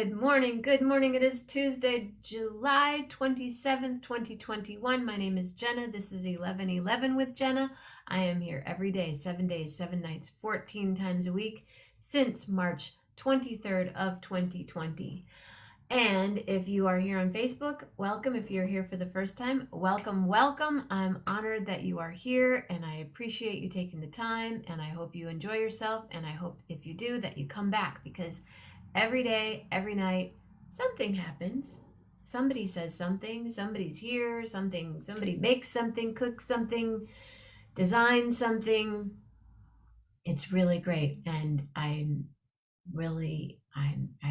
Good morning. Good morning. It is Tuesday, July 27th, 2021. My name is Jenna. This is 11:11 with Jenna. I am here every day, 7 days, 7 nights, 14 times a week since March 23rd of 2020. And if you are here on Facebook, welcome. If you're here for the first time, welcome, welcome. I'm honored that you are here and I appreciate you taking the time and I hope you enjoy yourself and I hope if you do that you come back because every day, every night, something happens. Somebody says something, somebody's here, somebody makes something, cooks something, designs something. It's really great and I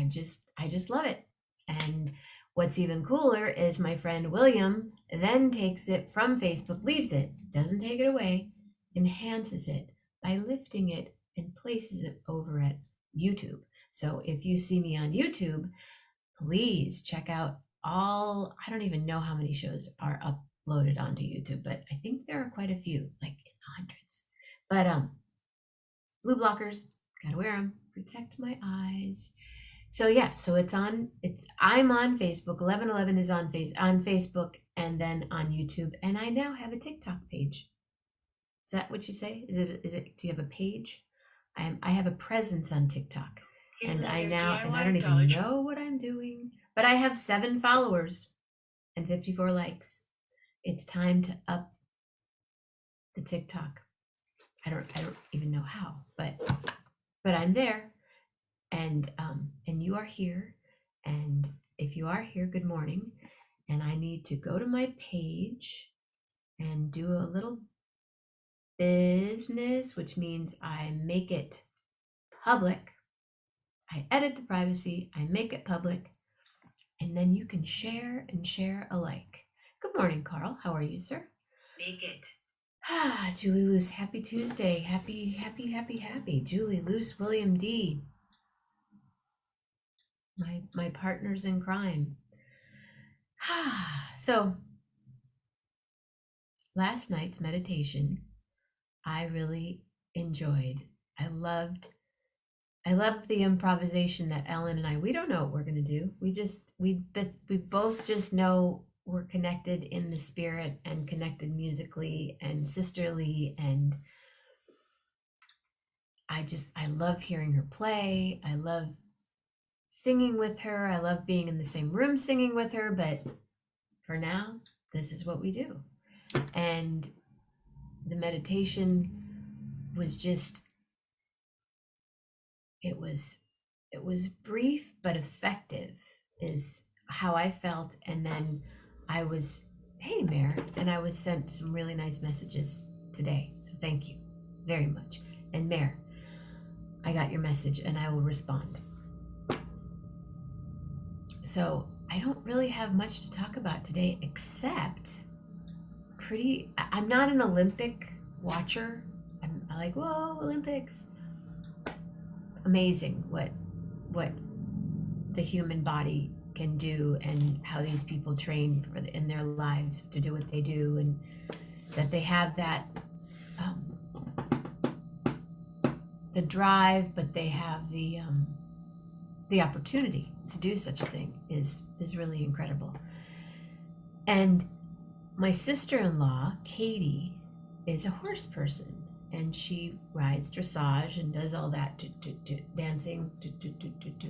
just love it. And what's even cooler is my friend William then takes it from Facebook, leaves it, doesn't take it away, enhances it by lifting it and places it over at YouTube. So if you see me on YouTube, please check out I don't even know how many shows are uploaded onto YouTube, but I think there are quite a few, like in the hundreds. But blue blockers, gotta wear them, protect my eyes. So yeah, so I'm on Facebook. 1111 is on Facebook and then on YouTube, and I now have a TikTok page. Is that what you say? Do you have a page? I have a presence on TikTok. And I don't even know what I'm doing, but I have 7 followers and 54 likes. It's time to up the TikTok. I don't even know how, but I'm there. And you are here, and if you are here, good morning. And I need to go to my page and do a little business, which means I make it public. I edit the privacy, I make it public, and then you can share and share alike. Good morning, Carl. How are you, sir? Make it. Julie Luce, happy Tuesday. Happy, happy, happy, happy. Julie Luce, William D. My partners in crime. So last night's meditation, I really enjoyed. I loved the improvisation that Ellen and we don't know what we're going to do. We both just know we're connected in the spirit and connected musically and sisterly. And I love hearing her play. I love singing with her. I love being in the same room singing with her. But for now, this is what we do. And the meditation was just, it was brief but effective is how I felt. And then I was, hey, Mare, and I was sent some really nice messages today. So thank you very much. And Mare, I got your message and I will respond. So I don't really have much to talk about today except I'm not an Olympic watcher. I'm like, whoa, Olympics. Amazing what the human body can do and how these people train in their lives to do what they do, and that they have that the drive, but they have the opportunity to do such a thing is really incredible. And my sister-in-law, Katy, is a horse person, and she rides dressage and does all that dancing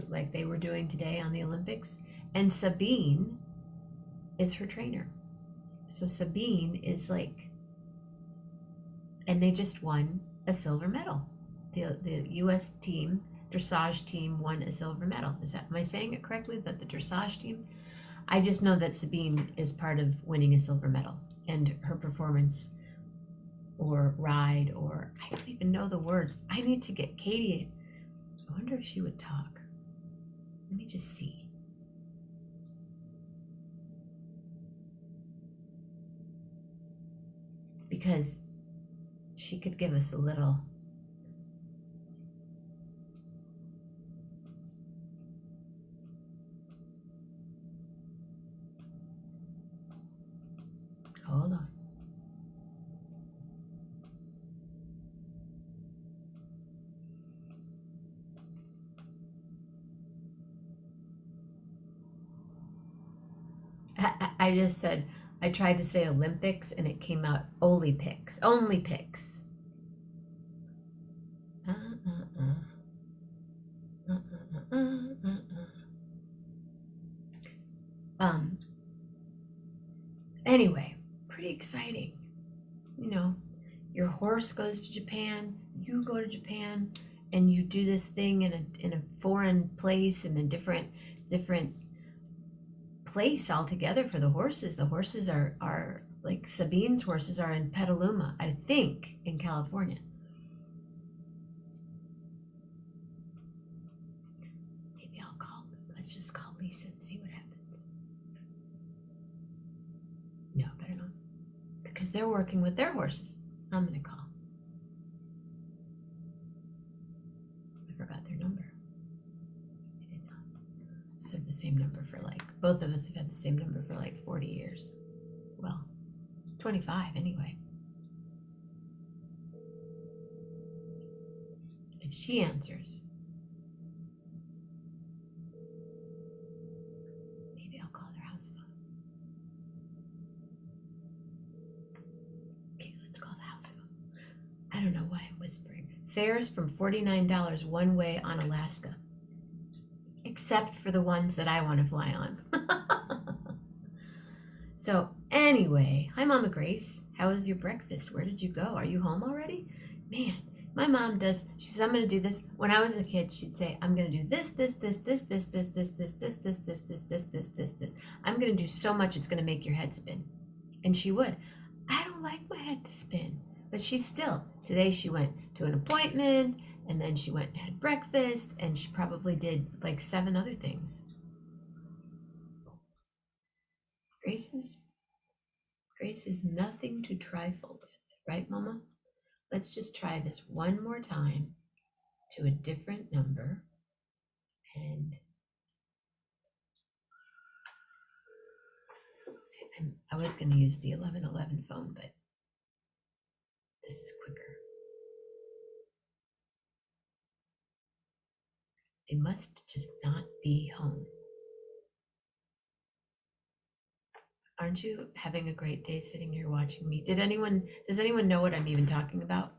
like they were doing today on the Olympics. And Sabine is her trainer. So Sabine is like, and they just won a silver medal. The U.S. team, dressage team, won a silver medal. Am I saying it correctly? That the dressage team? I just know that Sabine is part of winning a silver medal, and her performance or ride, or I don't even know the words. I need to get Katy. I wonder if she would talk. Let me just see. Because she could give us a little. Hold on. I just said, I tried to say Olympics and it came out Olympics. Only picks. Uh, uh, uh. Uh, uh, uh, uh, Um, anyway, pretty exciting. You know, your horse goes to Japan, you go to Japan, and you do this thing in a foreign place, in a different place altogether for the horses. The horses are like Sabine's horses are in Petaluma, I think, in California. Maybe I'll call. Let's just call Lisa and see what happens. No, better not, because they're working with their horses. I'm gonna call. I forgot their number. I did not. Just have the same number for like, both of us have had the same number for like 40 years. Well, 25 anyway. If she answers, maybe I'll call their house phone. Okay, let's call the house phone. I don't know why I'm whispering. Fares from $49 one way on Alaska, except for the ones that I want to fly on. So anyway, hi Mama Grace. How was your breakfast? Where did you go? Are you home already? Man, my mom does. She says, I'm going to do this. When I was a kid, she'd say, I'm going to do this, this, this, this, this, this, this, this, this, this, this, this, this, this, this, this. I'm going to do so much it's going to make your head spin. And she would. I don't like my head to spin. But she still. Today she went to an appointment, and then she went and had breakfast, and she probably did like 7 other things. Grace is nothing to trifle with, right, Mama? Let's just try this one more time to a different number. And I was going to use the 1111 phone, but this is quicker. They must just not be home. Aren't you having a great day sitting here watching me? Does anyone know what I'm even talking about?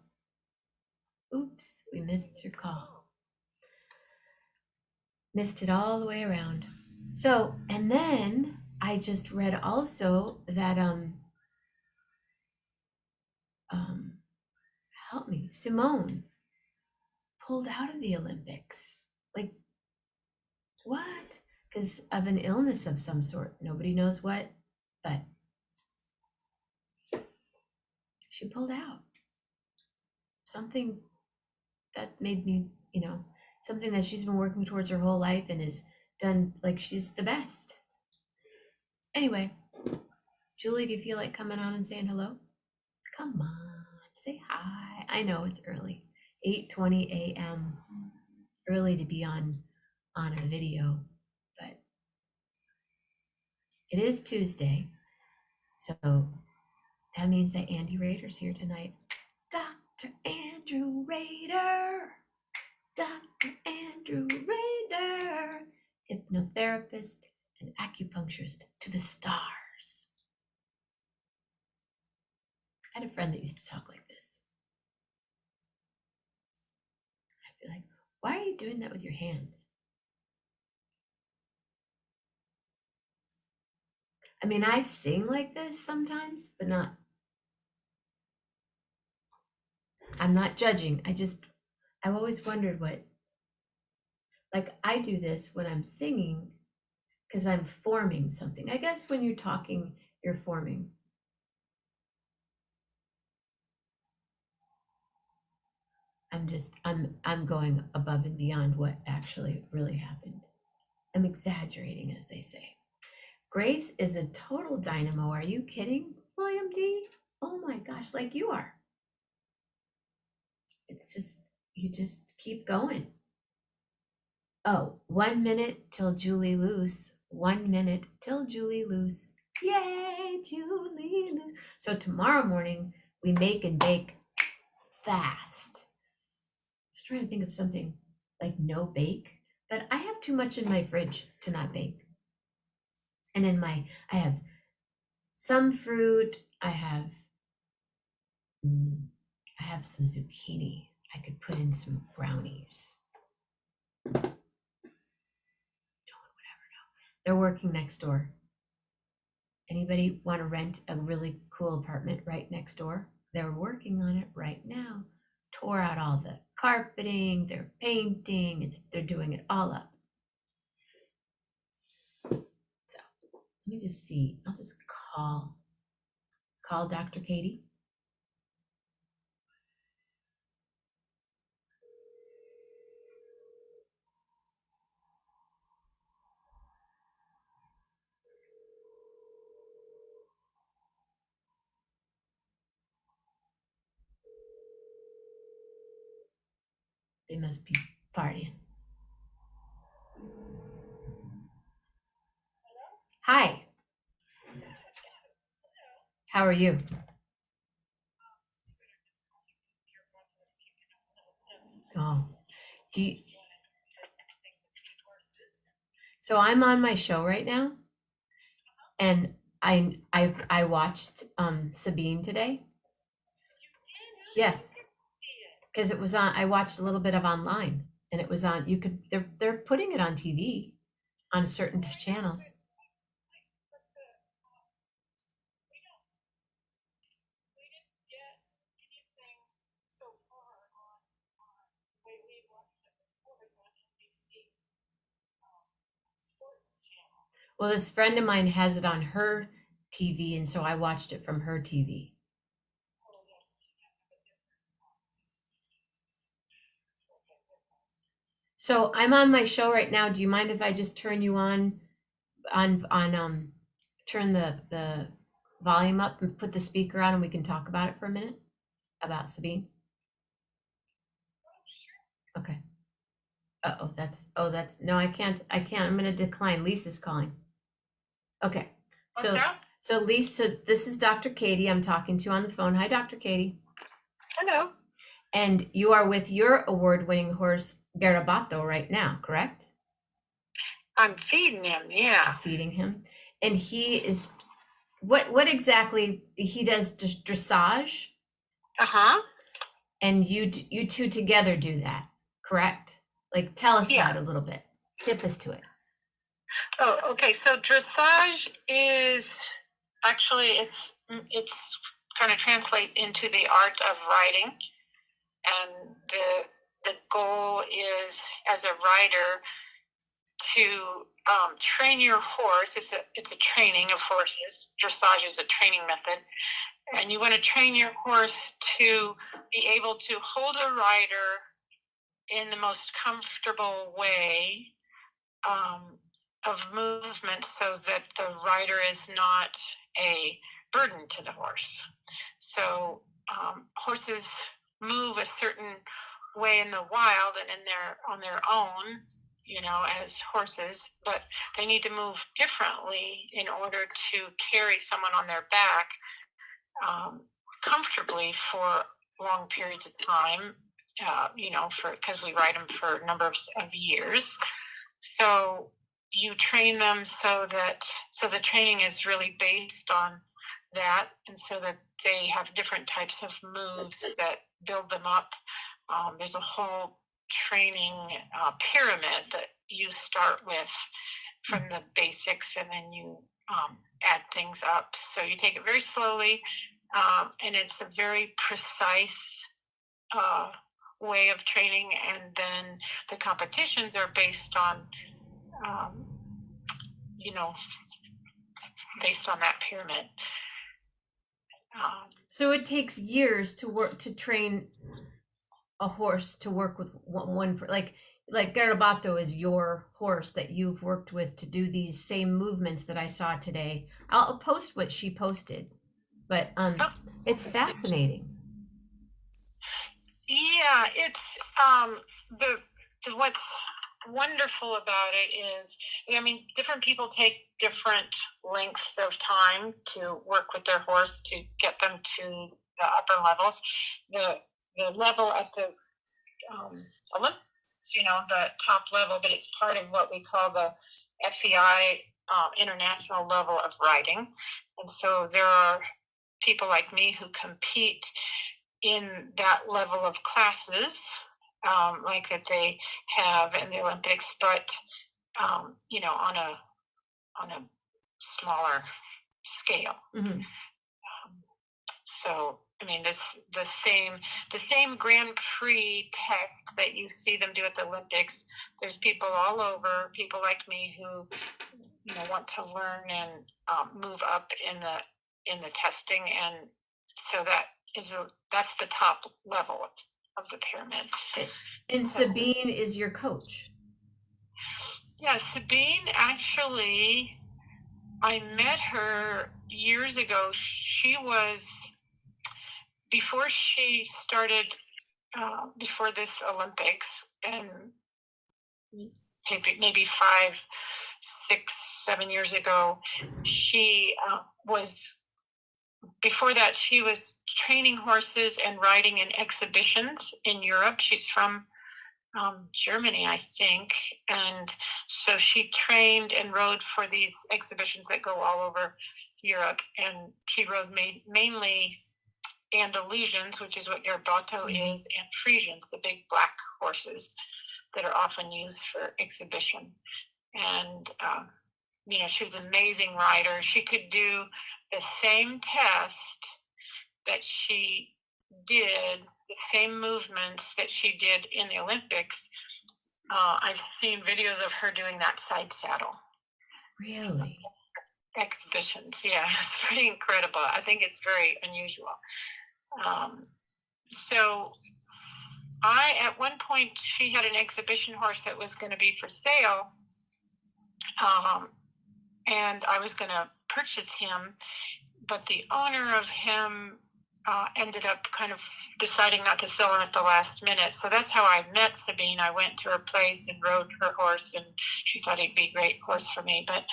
Oops, we missed your call. Missed it all the way around. So, and then I just read also that help me, Simone pulled out of the Olympics. Like, what? Because of an illness of some sort. Nobody knows what, but she pulled out. Something that made me, something that she's been working towards her whole life and has done, like, she's the best. Anyway, Julie, do you feel like coming on and saying hello? Come on, say hi. I know it's early, 8:20 a.m. Early to be on a video, but it is Tuesday, so that means that Andy Rader's here tonight. Dr. Andrew Rader, Dr. Andrew Rader, hypnotherapist and acupuncturist to the stars. I had a friend that used to talk like this. I'd be like, why are you doing that with your hands? I mean, I sing like this sometimes, but I'm not judging. I've always wondered what, like, I do this when I'm singing because I'm forming something. I guess when you're talking, you're forming. I'm going above and beyond what actually really happened. I'm exaggerating, as they say. Grace is a total dynamo. Are you kidding, William D? Oh my gosh, like you are. It's just, you just keep going. Oh, 1 minute till Julie loose. 1 minute till Julie loose. Yay, Julie loose. So tomorrow morning, we make and bake fast. I was trying to think of something like no bake, but I have too much in my fridge to not bake. And I have some fruit. Mm, I have some zucchini. I could put in some brownies. They're working next door. Anybody want to rent a really cool apartment right next door? They're working on it right now. Tore out all the carpeting, they're painting, they're doing it all up. So let me just see. I'll just call Dr. Katy. They must be partying. Hi. How are you? Oh, do you, so I'm on my show right now, and I watched Sabine today. Yes, because it was on. I watched a little bit of online, and it was on. You could they're putting it on TV on certain channels. Well, this friend of mine has it on her TV, and so I watched it from her TV. So I'm on my show right now. Do you mind if I just turn you on turn the volume up and put the speaker on, and we can talk about it for a minute about Sabine? Okay. That's no, I can't. I'm gonna decline. Lisa's calling. Okay. What's So that? so Lisa, this is Dr. Katy I'm talking to on the phone. Hi, Dr. Katy. Hello. And you are with your award-winning horse Garabato right now, correct? I'm feeding him. Yeah. Feeding him. And he is what exactly he does, just dressage, Uh-huh. and you two together do that, correct? Like tell us Yeah. about it a little bit. Tip us to it. Oh, okay. So dressage is actually it's kind of translates into the art of riding, and the goal is as a rider to train your horse. It's a training of horses. Dressage is a training method, and you want to train your horse to be able to hold a rider in the most comfortable way of movement so that the rider is not a burden to the horse. So horses move a certain way in the wild and on their own, as horses, but they need to move differently in order to carry someone on their back comfortably for long periods of time. Because we ride them for a number of years. So you train them so the training is really based on that, and so that they have different types of moves that build them up. There's a whole training pyramid that you start with from the basics, and then you add things up. So you take it very slowly, and it's a very precise way of training, and then the competitions are based on based on that pyramid. So it takes years to train a horse to work with one like Garabato is your horse that you've worked with to do these same movements that I saw today. I'll post what she posted, but it's fascinating. Yeah, it's the what's wonderful about it is, different people take different lengths of time to work with their horse to get them to the upper levels. The level at the Olympics, the top level, but it's part of what we call the FEI international level of riding. And so there are people like me who compete in that level of classes, like that they have in the Olympics, but you know, on a smaller scale. Mm-hmm. So I mean, the same Grand Prix test that you see them do at the Olympics. There's people all over, people like me who, you know, want to learn and move up in the testing, and so that's the top level of the pyramid. And So, Sabine is your coach. yeah, Sabine, actually, I met her years ago. She was, before she started, before this Olympics, and maybe 5, 6, 7 years ago, she was, before that, she was training horses and riding in exhibitions in Europe. She's from Germany, I think. And so she trained and rode for these exhibitions that go all over Europe. And she rode mainly Andalusians, which is what Garbato is, and Frisians, the big black horses that are often used for exhibition. And, you know, she was an amazing rider. She could do the same test that she did, the same movements that she did in the Olympics. I've seen videos of her doing that side saddle. Really? Exhibitions, yeah, it's pretty incredible. I think it's very unusual. So at one point, she had an exhibition horse that was going to be for sale, and I was going to purchase him, but the owner of him ended up kind of deciding not to sell him at the last minute. So that's how I met Sabine. I went to her place and rode her horse, and she thought he'd be a great horse for me. But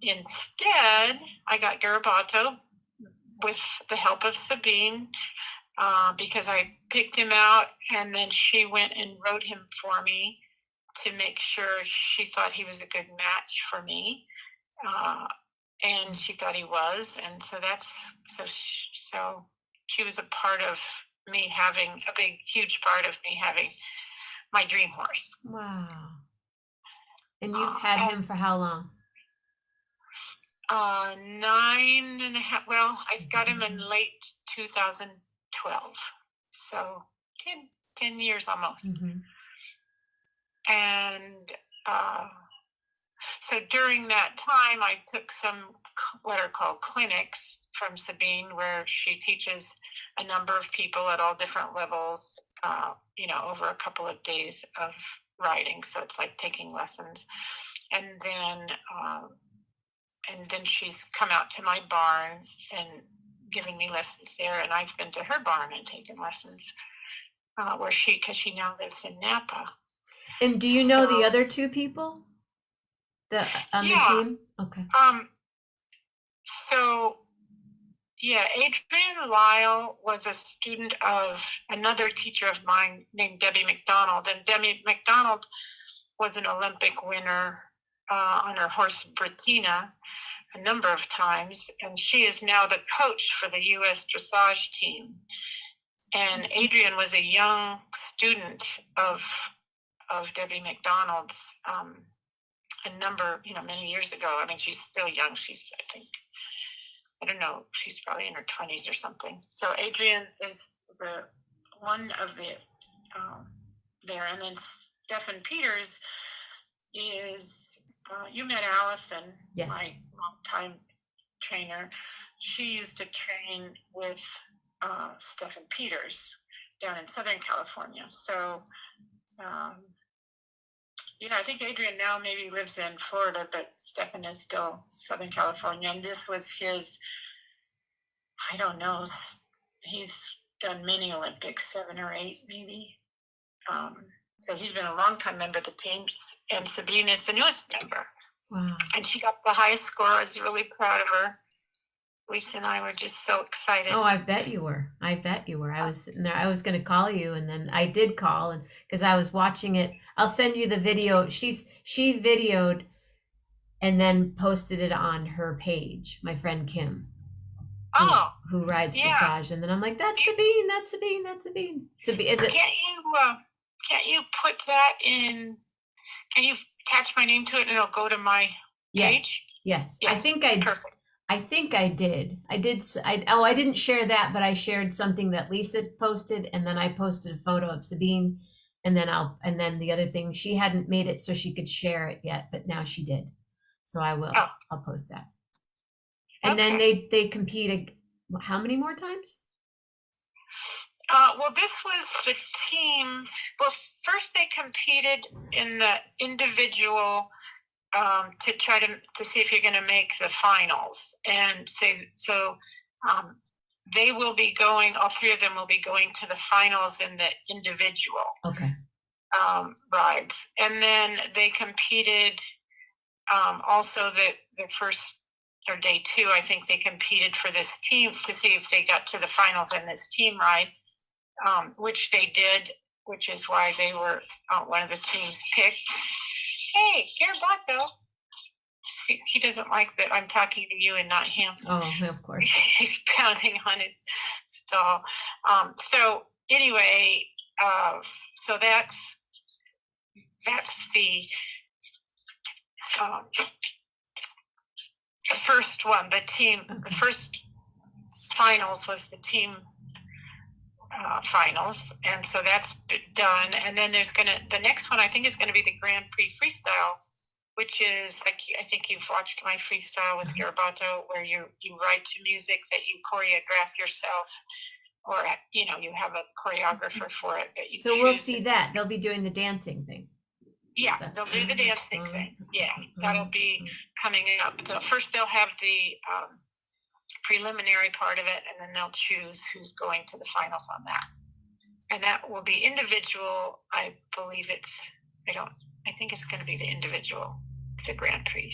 instead, I got Garbato with the help of Sabine, because I picked him out, and then she went and rode him for me to make sure she thought he was a good match for me. And she thought he was, and so so she was a part of me having huge part of me having my dream horse. Wow. And you've had him for how long? 9.5. Well, I got him in late 2012, so 10 years almost. Mm-hmm. And so during that time, I took some what are called clinics from Sabine, where she teaches a number of people at all different levels, you know, over a couple of days of riding. So it's like taking lessons. And then she's come out to my barn and given me lessons there. And I've been to her barn and taken lessons because she now lives in Napa. And do you know the other two people on the team? Okay. So, yeah, Adrienne Lyle was a student of another teacher of mine named Debbie McDonald. And Debbie McDonald was an Olympic winner on her horse Britina a number of times. And she is now the coach for the U.S. Dressage team. And Adrienne was a young student of Debbie McDonald's many years ago. I mean, she's still young. She's, I think, I don't know, she's probably in her 20s or something. So Adrienne is one of the there. And then Stephen Peters is, you met Allison, yes, my longtime trainer. She used to train with Stephen Peters down in Southern California. So, I think Adrienne now maybe lives in Florida, but Stephen is still Southern California. And this was his, I don't know, he's done many Olympics, 7 or 8 maybe. So he's been a long-time member of the team, and Sabine is the newest member. Wow. And she got the highest score. I was really proud of her. Lisa and I were just so excited. Oh, I bet you were. I was sitting there. I was going to call you, and then I did call, and because I was watching it. I'll send you the video. She videoed and then posted it on her page, my friend Kim, Oh, who rides yeah. Dressage. And then I'm like, that's Sabine, that's Sabine, that's Sabine. Sabine, is it? Can't you put that in? Can you attach my name to it and it'll go to my page? Yes. Yeah, I think I perfect. I think I did. I didn't share that, but I shared something that Lisa posted, and then I posted a photo of Sabine, and then the other thing, she hadn't made it so she could share it yet, but now she did. So I will. Oh, I'll post that. And then they compete how many more times? Well, this was the team. Well, first they competed in the individual to try to see if you're going to make the finals, and they will be going. All three of them will be going to the finals in the individual. Okay. Rides, and then they competed. Also, the first or day 2, I think they competed for this team to see if they got to the finals in this team ride, which they did, which is why they were one of the teams picked. Hey, Garabato. He doesn't like that I'm talking to you and not him. Oh, of course. He's pounding on his stall. So anyway, so that's the first one. The team, the first finals was the team finals, and so that's done. And then the next one I think is gonna be the Grand Prix Freestyle, which is like, I think you've watched my freestyle with Garabato, where you write to music that you choreograph yourself, or you have a choreographer for it that you So we'll see that. They'll be doing the dancing thing. Yeah, they'll do the dancing thing. Yeah, that'll be coming up. First they'll have the preliminary part of it, and then they'll choose who's going to the finals on that. And that will be individual. I believe I think it's going to be the individual, the Grand Prix.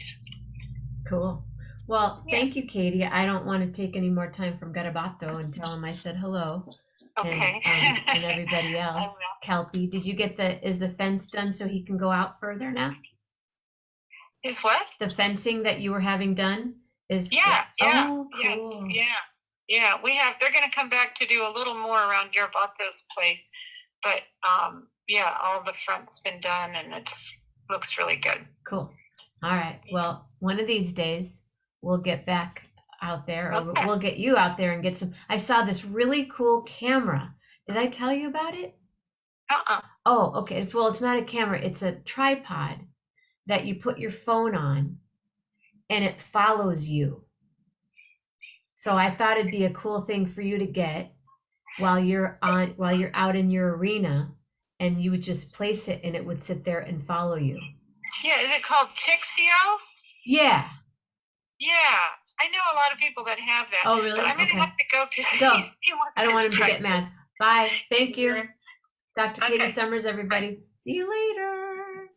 Cool. Well, thank you, Katy. I don't want to take any more time from Garabato and tell him I said hello. Okay. And everybody else. Kelpie, did you get is the fence done so he can go out further now? Is what? The fencing that you were having done is. Yeah. Oh, cool. Yeah. They're going to come back to do a little more around Garabato's place, but all the front's been done and it looks really good. Cool. All right. Well, one of these days we'll get back out there, or we'll get you out there and get some. I saw this really cool camera. Did I tell you about it? Oh, okay. It's not a camera. It's a tripod that you put your phone on, and it follows you. So I thought it'd be a cool thing for you to get while you're out in your arena, and you would just place it, and it would sit there and follow you. Yeah. Is it called Pixio? Yeah. Yeah. I know a lot of people that have that. Oh, really? But I'm going to have to go because go. I don't want him to get mad. Bye. Thank you. Dr. Katy Sommers, everybody. See you later.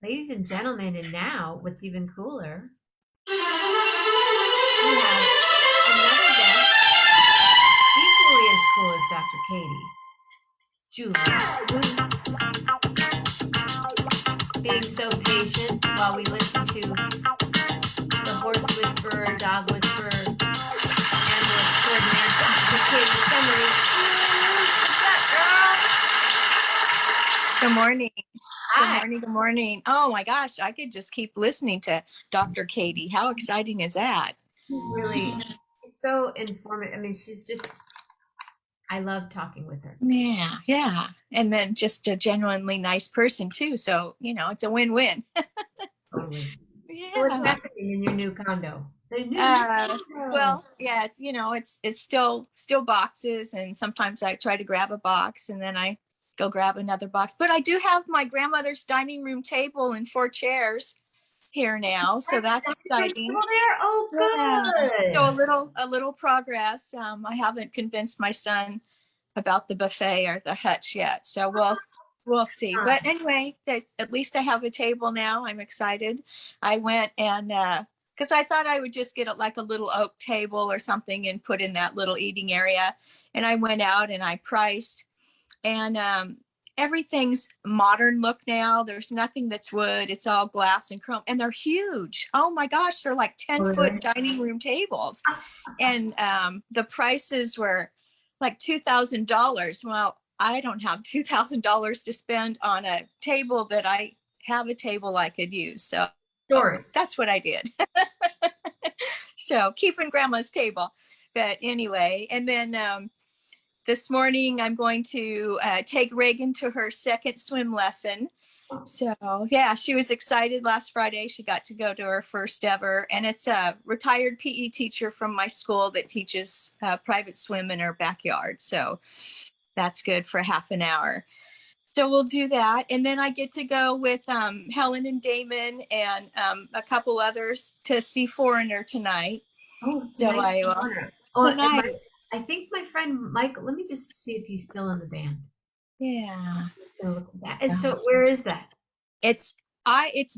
Ladies and gentlemen, and now what's even cooler, we have another guest, equally as cool as Dr. Katy, Julie, who's being so patient while we listen to the horse whisperer, dog whisperer, animal extraordinaire, Dr. Katy Sommers. What's up, girl? Good morning. Hi. Good morning. Oh my gosh, I could just keep listening to Dr. Katy. How exciting is that? She's really so informative. I mean, I love talking with her. Yeah. And then just a genuinely nice person too. So, it's a win-win. Totally. Yeah. So what's happening in your new condo? Well, yeah, it's still boxes, and sometimes I try to grab a box and then I go grab another box. But I do have my grandmother's dining room table and 4 chairs here now, so that's exciting. There? Oh, good. So a little progress. I haven't convinced my son about the buffet or the hutch yet, so we'll see. But anyway, at least I have a table now. I'm excited. I went and because I thought I would just get like a little oak table or something and put in that little eating area. And I went out and I priced, and everything's modern look now. There's nothing that's wood. It's all glass and chrome, and they're huge. Oh my gosh, they're like 10-foot dining room tables. And the prices were like $2,000. Well, I don't have $2,000 to spend on a table that I have a table I could use. So that's what I did. So keeping grandma's table. But anyway, and then this morning I'm going to take Reagan to her second swim lesson. So yeah, she was excited last Friday. She got to go to her first ever, and it's a retired PE teacher from my school that teaches private swim in her backyard. So that's good for half an hour. So we'll do that. And then I get to go with Helen and Damon and a couple others to see Foreigner tonight. Oh, so tonight. I think my friend Michael, let me just see if he's still in the band. Yeah. And so where is that? It's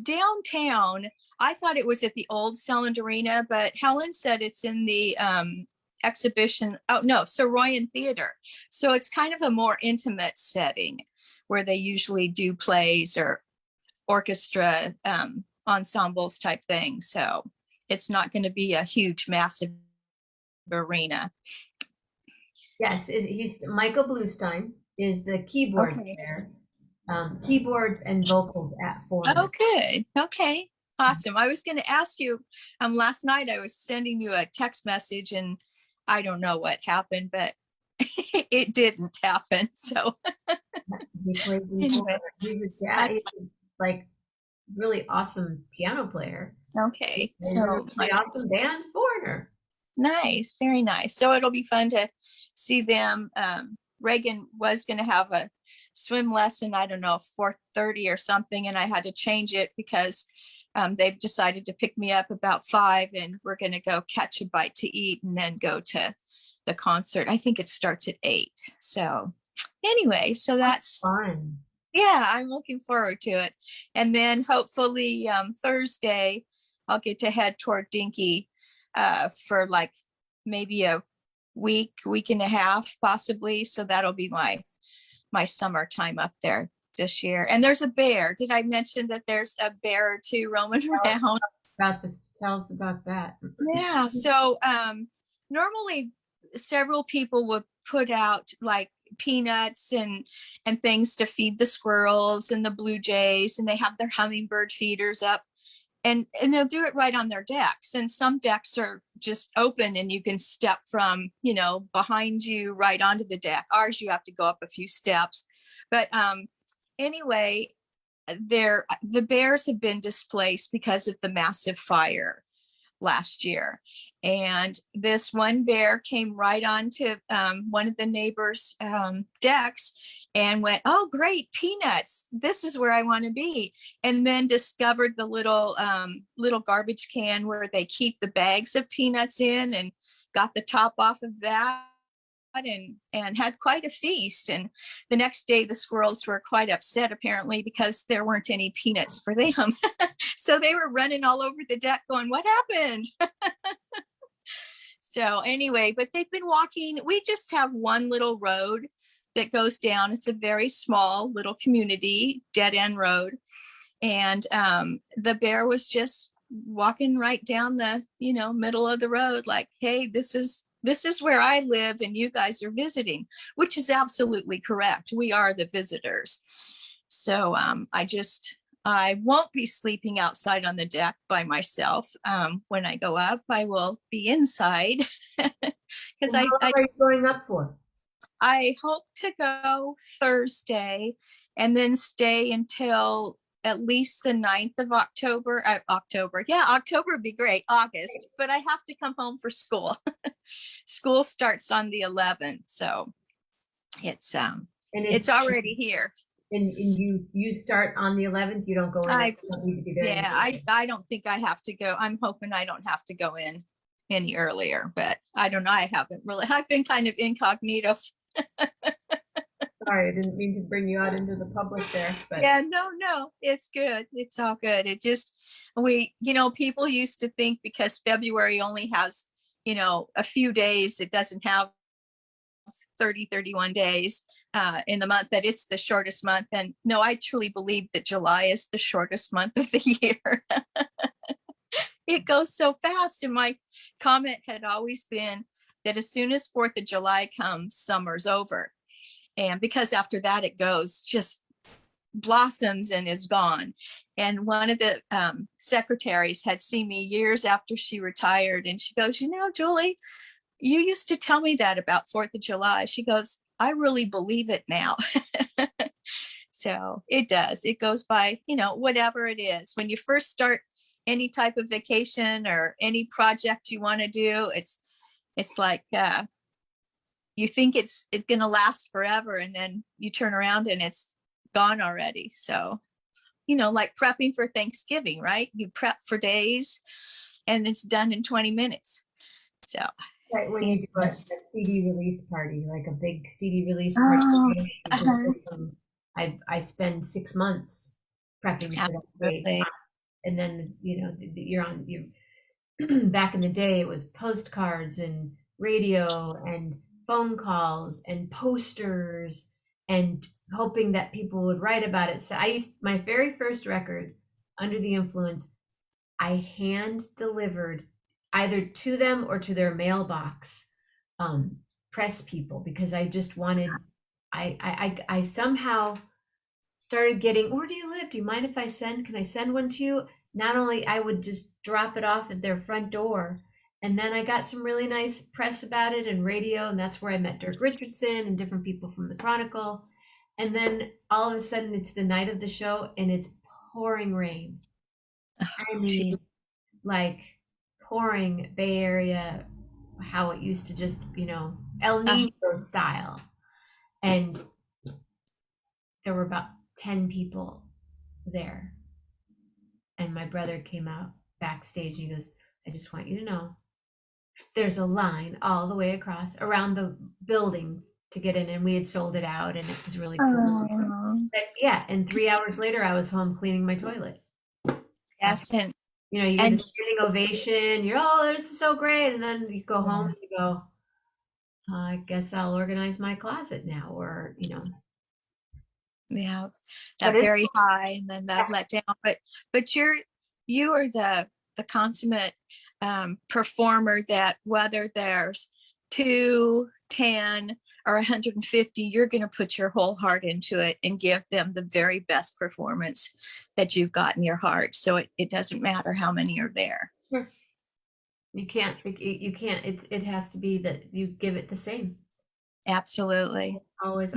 downtown. I thought it was at the old Selland Arena, but Helen said it's in the exhibition. Oh no, Soroyan Theater. So it's kind of a more intimate setting where they usually do plays or orchestra ensembles type thing. So it's not going to be a huge, massive arena. Yes, he's Michael Bluestein is the keyboard player. Keyboards and vocals at Foreigner. Oh, good. Okay. Awesome. I was going to ask you, last night I was sending you a text message and I don't know what happened, but it didn't happen. So anyway. He's like really awesome piano player. Okay. So the awesome band Foreigner. Nice. Very nice. So it'll be fun to see them. Reagan was going to have a swim lesson, I don't know, 4:30 or something, and I had to change it because they've decided to pick me up about 5, and we're going to go catch a bite to eat and then go to the concert. I think it starts at 8. So anyway, so that's fun. Yeah, I'm looking forward to it. And then hopefully Thursday, I'll get to head toward Dinky for like maybe a week and a half, possibly. So that'll be my summertime up there this year. And there's a bear. Did I mention that there's a bear or two roaming around? Tell us about that. Yeah. So normally several people would put out like peanuts and things to feed the squirrels and the blue jays, and they have their hummingbird feeders up. And they'll do it right on their decks. And some decks are just open and you can step from, behind you right onto the deck. Ours, you have to go up a few steps. But anyway, the bears have been displaced because of the massive fire last year. And this one bear came right onto one of the neighbors' decks and went, "Oh, great, peanuts. This is where I want to be." And then discovered the little garbage can where they keep the bags of peanuts in, and got the top off of that and had quite a feast. And the next day the squirrels were quite upset, apparently, because there weren't any peanuts for them. So they were running all over the deck going, "What happened?" So anyway, but they've been walking. We just have one little road that goes down. It's a very small little community, dead end road. And the bear was just walking right down the, middle of the road, like, "Hey, this is where I live and you guys are visiting," which is absolutely correct. We are the visitors. So I won't be sleeping outside on the deck by myself. When I go up, I will be inside. Because How long are you going up for? I hope to go Thursday and then stay until at least the 9th of October. October would be great. August, but I have to come home for school. School starts on the 11th, so it's already here. And you start on the 11th. You don't go in. I don't think I have to go. I'm hoping I don't have to go in any earlier, but I don't know. I've been kind of incognito. Sorry, I didn't mean to bring you out into the public there, but Yeah, no, it's good. It's all good. It just, people used to think because February only has, a few days, it doesn't have 30, 31 days in the month, that it's the shortest month. And no, I truly believe that July is the shortest month of the year. It goes so fast. And my comment had always been that as soon as 4th of July comes, summer's over. And because after that, it goes just blossoms and is gone. And one of the secretaries had seen me years after she retired. And she goes, Julie, you used to tell me that about 4th of July. She goes, I really believe it now. So it does. It goes by, whatever it is. When you first start any type of vacation or any project you want to do, it's like you think it's going to last forever, and then you turn around and it's gone already. So, like prepping for Thanksgiving, right? You prep for days and it's done in 20 minutes. So right when you do a CD release party, like a big CD release party, I spend 6 months prepping for that day. And then, you're back in the day, it was postcards and radio and phone calls and posters and hoping that people would write about it. So my very first record, Under the Influence, I hand delivered either to them or to their mailbox, press people, because I just wanted, I somehow started getting, where do you live? Do you mind if can I send one to you? Not only I would just drop it off at their front door. And then I got some really nice press about it and radio. And that's where I met Dirk Richardson and different people from the Chronicle. And then all of a sudden it's the night of the show and it's pouring rain. I mean, like pouring Bay Area, how it used to just, El Nino style. And there were about 10 people there. And my brother came out backstage and he goes, I just want you to know there's a line all the way across around the building to get in, and we had sold it out and it was really cool. But yeah, and 3 hours later I was home cleaning my toilet. Yes. And you get a standing ovation, this is so great, and then you go home and you go, I guess I'll organize my closet now, or yeah, that very high and then that let down. But you are the consummate performer that whether there's 2, 10, or 150, you're going to put your whole heart into it and give them the very best performance that you've got in your heart. So it doesn't matter how many are there. Sure. You can't, it has to be that you give it the same. Absolutely. Always.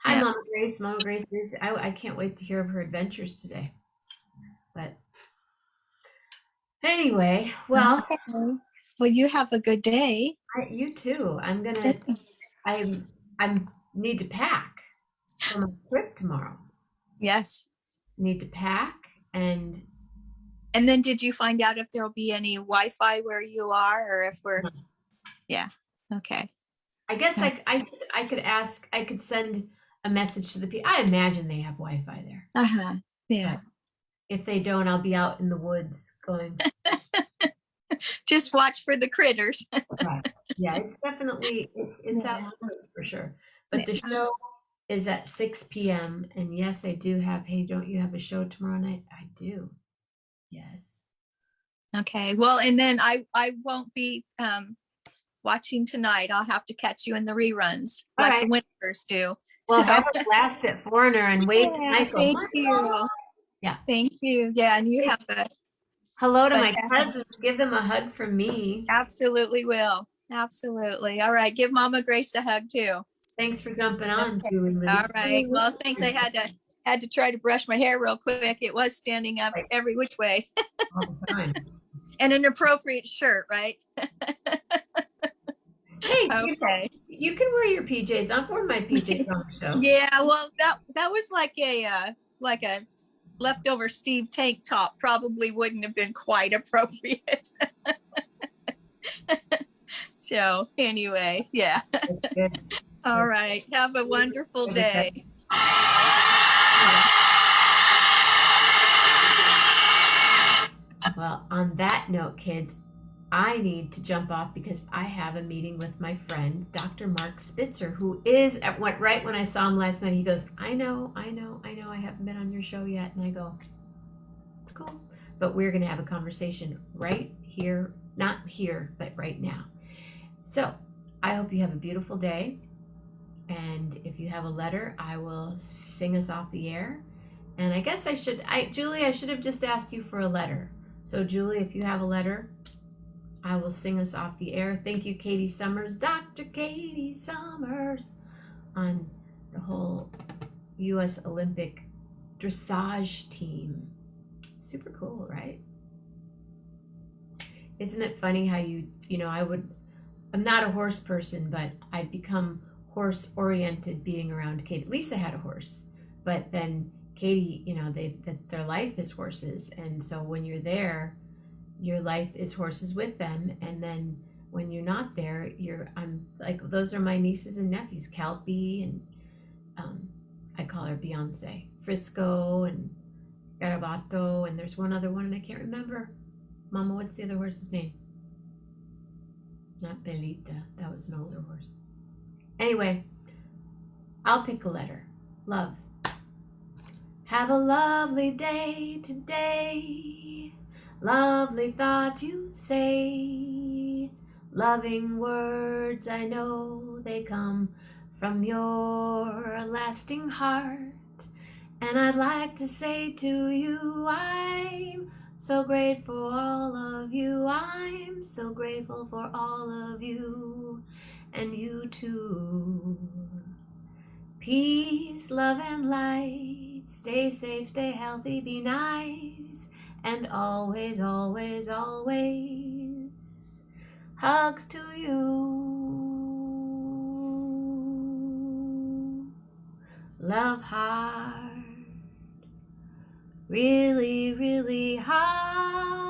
Hi, yeah. Mama Grace is, I can't wait to hear of her adventures today. But anyway, well. Okay. Well, you have a good day. You too. I need to pack for my trip tomorrow. Yes. Need to pack and then did you find out if there'll be any Wi-Fi where you are, or if we're yeah. Okay. I guess I could ask, I could send a message to the people. I imagine they have Wi-Fi there. Yeah. But if they don't, I'll be out in the woods going. Just watch for the critters. Right. Yeah, it's definitely it's out in the woods for sure. But the show is at 6 p.m. and yes, I do have. Hey, don't you have a show tomorrow night? I do. Yes. Okay. Well, and then I won't be watching tonight. I'll have to catch you in the reruns like the Winters do. Well, have a blast at Foreigner and wait to Michael. Thank you. Yeah. Thank you. Yeah, and you have a hello to my cousins. Give them a hug from me. Absolutely will. Absolutely. All right. Give Mama Grace a hug too. Thanks for jumping on. Okay. All right. Well, thanks. I had to try to brush my hair real quick. It was standing up every which way. All the time. And an appropriate shirt, right? Hey, okay. You can wear your PJs. I've worn my PJs on the show. Yeah, well, that was like a leftover Steve tank top. Probably wouldn't have been quite appropriate. So anyway, yeah. That's good. All right. Have a wonderful day. Well, on that note, kids, I need to jump off because I have a meeting with my friend, Dr. Mark Spitzer, who is at what right when I saw him last night, he goes, I know, I haven't been on your show yet. And I go, it's cool. But we're going to have a conversation right here, not here, but right now. So I hope you have a beautiful day. And if you have a letter, I will sing us off the air. And I guess Julie, I should have just asked you for a letter. So Julie, if you have a letter, I will sing us off the air. Thank you, Katy Sommers, Dr. Katy Sommers, on the whole U.S. Olympic dressage team. Super cool, right? Isn't it funny how I'm not a horse person, but I've become horse oriented being around Katy. Lisa had a horse, but then Katy, their life is horses. And so when you're there, your life is horses with them. And then when you're not there, I'm like, those are my nieces and nephews, Calpy, and I call her Beyonce, Frisco and Garabato, and there's one other one and I can't remember. Mama, what's the other horse's name? Not Belita, that was an older horse. Anyway, I'll pick a letter. Love. Have a lovely day today. Lovely thoughts you say. Loving words, I know they come from your lasting heart. And I'd like to say to you, I'm so grateful for all of you. I'm so grateful for all of you. And you too. Peace, love, and light. Stay safe, stay healthy, be nice. And always, always, always, hugs to you. Love hard. Really, really hard.